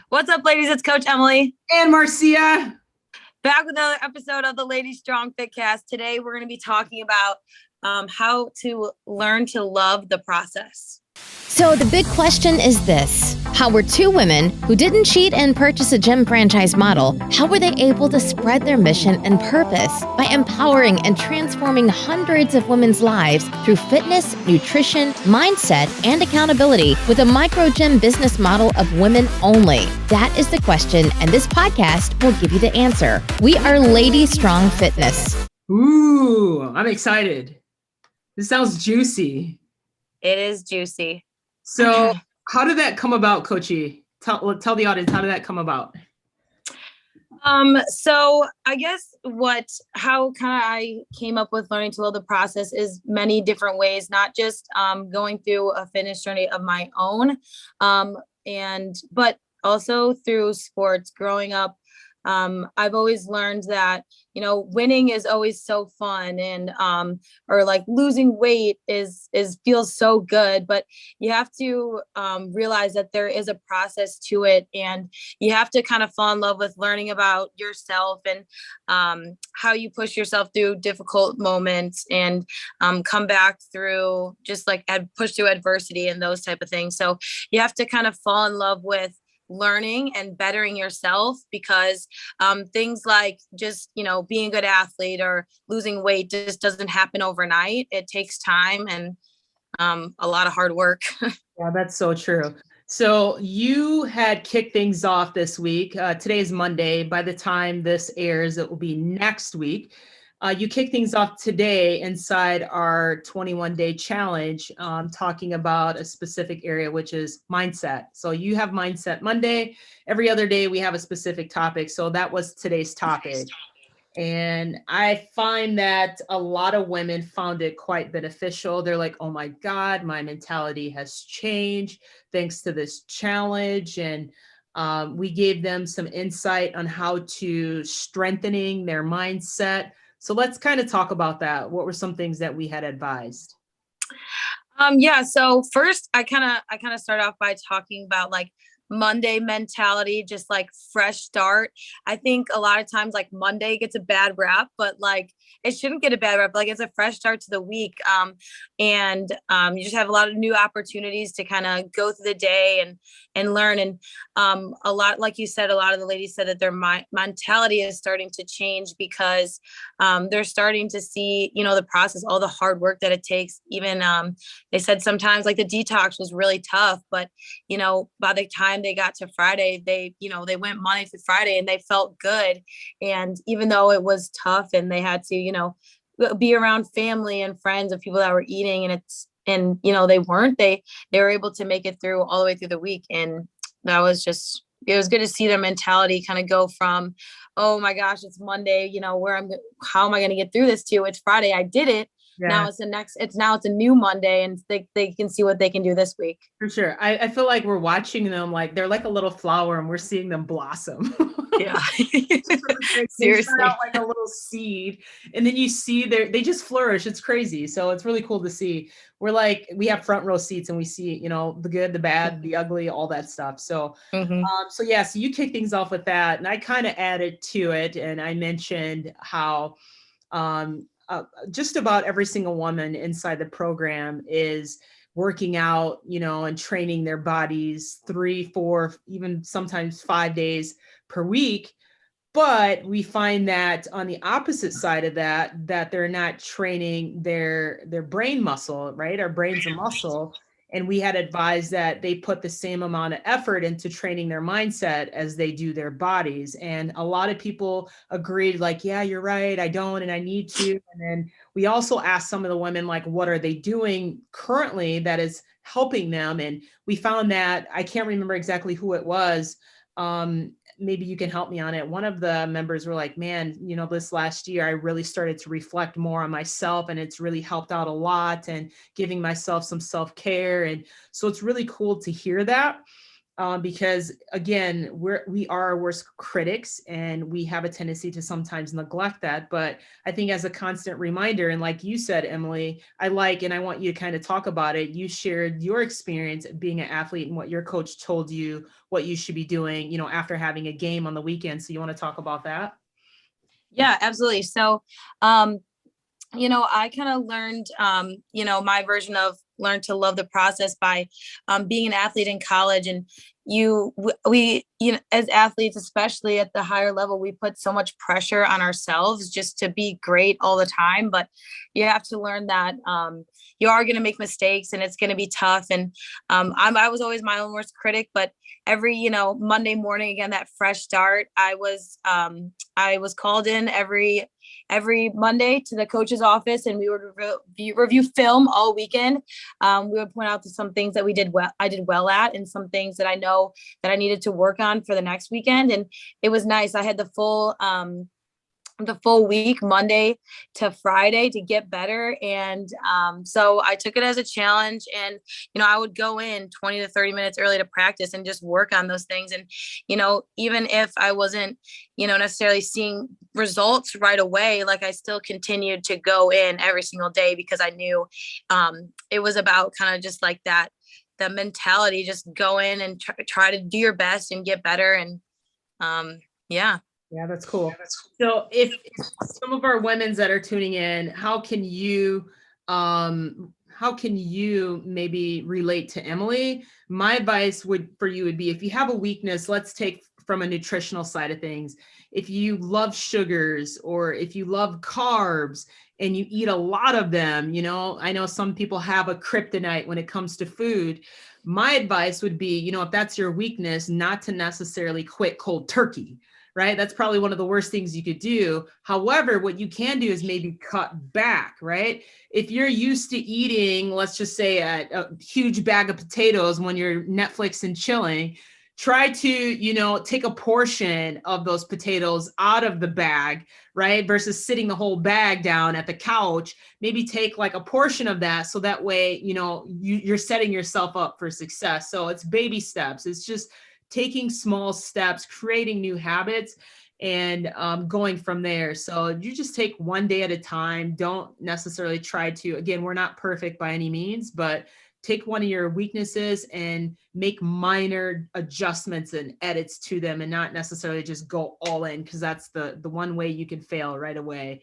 What's up, ladies? It's Coach Emily and Marcia. Back with another episode of the Lady Strong Fitcast. Today, we're going to be talking about how to learn to love the process. So the big question is this: how were two women who didn't cheat and purchase a gym franchise model, how were they able to spread their mission and purpose by empowering and transforming hundreds of women's lives through fitness, nutrition, mindset, and accountability with a micro gym business model of women only? That is the question, and this podcast will give you the answer. We are Lady Strong Fitness. Ooh, I'm excited. This sounds juicy. It is juicy. So how did that come about, Coachy? Tell the audience, how did that come about? So I guess how I came up with learning to love the process is many different ways, not just going through a fitness journey of my own, but also through sports. Growing up, I've always learned that, winning is always so fun, and or like losing weight is feels so good, but you have to realize that there is a process to it, and you have to kind of fall in love with learning about yourself and how you push yourself through difficult moments and come back through just like push through adversity and those type of things. So you have to kind of fall in love with learning and bettering yourself, because things like just being a good athlete or losing weight just doesn't happen overnight. It takes time and a lot of hard work. Yeah, that's so true. So you had kicked things off this week. Today is Monday. By the time this airs, it will be next week. You kick things off today inside our 21-day challenge, talking about a specific area, which is mindset. So you have Mindset Monday. Every other day we have a specific topic. So that was today's topic. And I find that a lot of women found it quite beneficial. They're like, oh my God, my mentality has changed thanks to this challenge. And we gave them some insight on how to strengthening their mindset. So let's kind of talk about that. What were some things that we had advised? So first I kind of start off by talking about like Monday mentality, just like fresh start. I think a lot of times like Monday gets a bad rap, but like it shouldn't get a bad rap. Like it's a fresh start to the week. You just have a lot of new opportunities to kind of go through the day and learn. And a lot, like you said, a lot of the ladies said that their mentality is starting to change because they're starting to see, the process, all the hard work that it takes. Even they said sometimes like the detox was really tough, but by the time they got to Friday, they went Monday through Friday and they felt good. And even though it was tough and they had to, be around family and friends of people that were eating, and they were able to make it through all the way through the week. And that was just, it was good to see their mentality kind of go from, oh my gosh, it's Monday, how am I going to get through this, to it's Friday, I did it. Yeah. Now it's a new Monday, and they can see what they can do this week. For sure. I feel like we're watching them like they're like a little flower and we're seeing them blossom. Yeah. Seriously. Start out like a little seed, and then you see they just flourish. It's crazy. So it's really cool to see. We're like, we have front row seats and we see, the good, the bad, the ugly, all that stuff. So, so you kick things off with that. And I kind of added to it. And I mentioned how, just about every single woman inside the program is working out, and training their bodies 3, 4, even sometimes 5 days per week. But we find that on the opposite side of that they're not training their brain muscle, right? Our brain's a muscle. And we had advised that they put the same amount of effort into training their mindset as they do their bodies. And a lot of people agreed, like, yeah, you're right, I don't, and I need to. And then we also asked some of the women, like, what are they doing currently that is helping them? And we found that, I can't remember exactly who it was. Maybe you can help me on it. One of the members were like, man, this last year, I really started to reflect more on myself, and it's really helped out a lot, and giving myself some self-care. And so it's really cool to hear that. because again, we are our worst critics, and we have a tendency to sometimes neglect that. But I think as a constant reminder, and like you said, Emily, and I want you to kind of talk about it. You shared your experience being an athlete and what your coach told you what you should be doing, after having a game on the weekend. So you want to talk about that? Yeah, absolutely. So, I kind of learned, my version of learn to love the process by being an athlete in college. And we, as athletes, especially at the higher level, we put so much pressure on ourselves just to be great all the time. But you have to learn that you are going to make mistakes, and it's going to be tough. And I was always my own worst critic, but every, Monday morning, again, that fresh start, I was called in every Monday to the coach's office, and we would review film all weekend. We would point out to some things that I did well at, and some things that I know that I needed to work on for the next weekend. And it was nice. I had the full week, Monday to Friday, to get better. And so I took it as a challenge, and, I would go in 20 to 30 minutes early to practice and just work on those things. And, even if I wasn't, necessarily seeing results right away, like, I still continued to go in every single day, because I knew it was about kind of just like that, the mentality, just go in and try to do your best and get better. And yeah. Yeah, that's cool. So if some of our women's that are tuning in, how can you maybe relate to Emily? My advice for you would be, if you have a weakness, let's take from a nutritional side of things. If you love sugars, or if you love carbs and you eat a lot of them, I know some people have a kryptonite when it comes to food. My advice would be, if that's your weakness, not to necessarily quit cold turkey. Right? That's probably one of the worst things you could do. However, what you can do is maybe cut back, right? If you're used to eating, let's just say a huge bag of potatoes when you're Netflix and chilling, try to, take a portion of those potatoes out of the bag, right? Versus sitting the whole bag down at the couch. Maybe take like a portion of that, so that way, you're setting yourself up for success. So it's baby steps. It's just taking small steps, creating new habits, and going from there. So you just take one day at a time. Don't necessarily try to, again, we're not perfect by any means, but take one of your weaknesses and make minor adjustments and edits to them, and not necessarily just go all in, because that's the one way you can fail right away.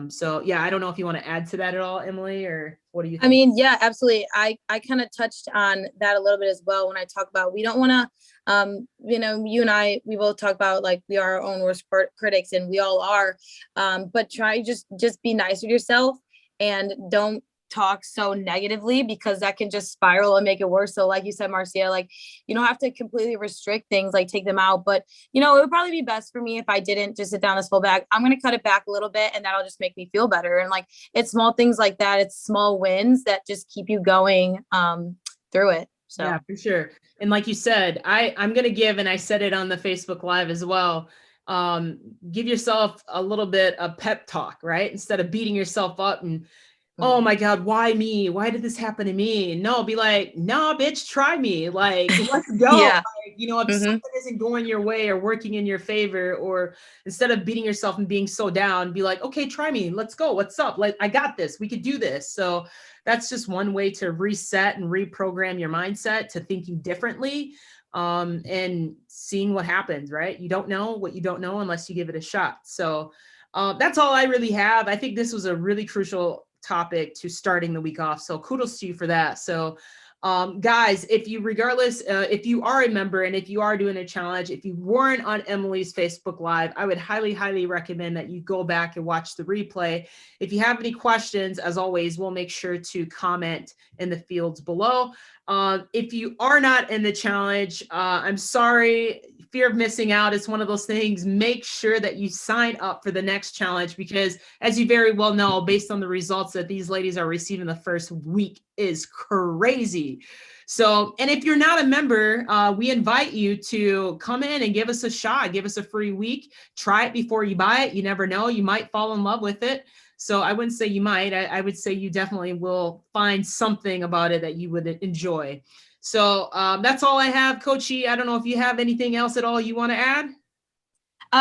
So yeah, I don't know if you want to add to that at all, Emily, or what do you think? I mean, yeah, absolutely. I kind of touched on that a little bit as well, when I talk about, we don't want to, you and I, we both talk about, like, we are our own worst critics, and we all are, but try just be nice with yourself, and don't talk so negatively, because that can just spiral and make it worse. So like you said, Marcia, like, you don't have to completely restrict things, like take them out, but it would probably be best for me if I didn't just sit down this full bag. I'm going to cut it back a little bit, and that'll just make me feel better. And like, it's small things like that. It's small wins that just keep you going through it. So yeah, for sure. And like you said, I'm going to give, and I said it on the Facebook Live as well, give yourself a little bit of pep talk, right? Instead of beating yourself up and, oh my God, why me? Why did this happen to me? No, be like, no, bitch, try me. Like, let's go. Yeah. Like, if something isn't going your way or working in your favor, or instead of beating yourself and being so down, be like, okay, try me. Let's go. What's up? Like, I got this. We could do this. So that's just one way to reset and reprogram your mindset to thinking differently, and seeing what happens, right? You don't know what you don't know unless you give it a shot. So that's all I really have. I think this was a really crucial topic to starting the week off. So kudos to you for that. So guys, if you are a member, and if you are doing a challenge, if you weren't on Emily's Facebook Live, I would highly, highly recommend that you go back and watch the replay. If you have any questions, as always, we'll make sure to comment in the fields below. If you are not in the challenge, I'm sorry. Fear of missing out is one of those things. Make sure that you sign up for the next challenge, because as you very well know, based on the results that these ladies are receiving the first week is crazy. So, and if you're not a member, we invite you to come in and give us a shot, give us a free week, try it before you buy it. You never know, you might fall in love with it. So I wouldn't say you might, I would say you definitely will find something about it that you would enjoy. So that's all I have. Coachy, I don't know if you have anything else at all you want to add?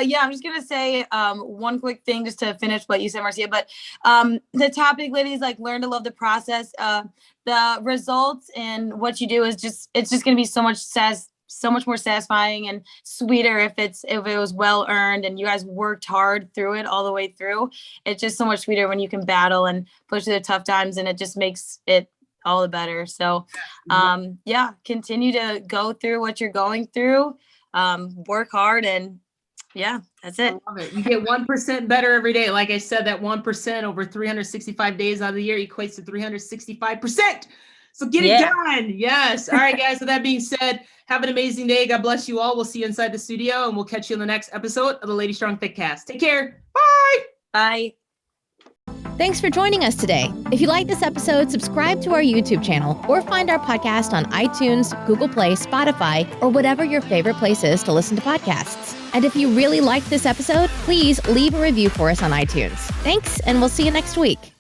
Yeah, I'm just gonna say one quick thing just to finish what you said, Marcia. But the topic, ladies, like learn to love the process. The results and what you do is it's just gonna be so much more satisfying and sweeter if it was well earned and you guys worked hard through it all the way through. It's just so much sweeter when you can battle and push through the tough times, and it just makes it all the better. So yeah, continue to go through what you're going through, work hard, and yeah, that's it. I love it. You get 1% better every day. Like I said, that 1% over 365 days out of the year equates to 365%. So get it done. Yes. All right, guys. So that being said, have an amazing day. God bless you all. We'll see you inside the studio, and we'll catch you in the next episode of the Lady Strong Thickcast. Take care. Bye. Bye. Thanks for joining us today. If you like this episode, subscribe to our YouTube channel or find our podcast on iTunes, Google Play, Spotify, or whatever your favorite place is to listen to podcasts. And if you really liked this episode, please leave a review for us on iTunes. Thanks, and we'll see you next week.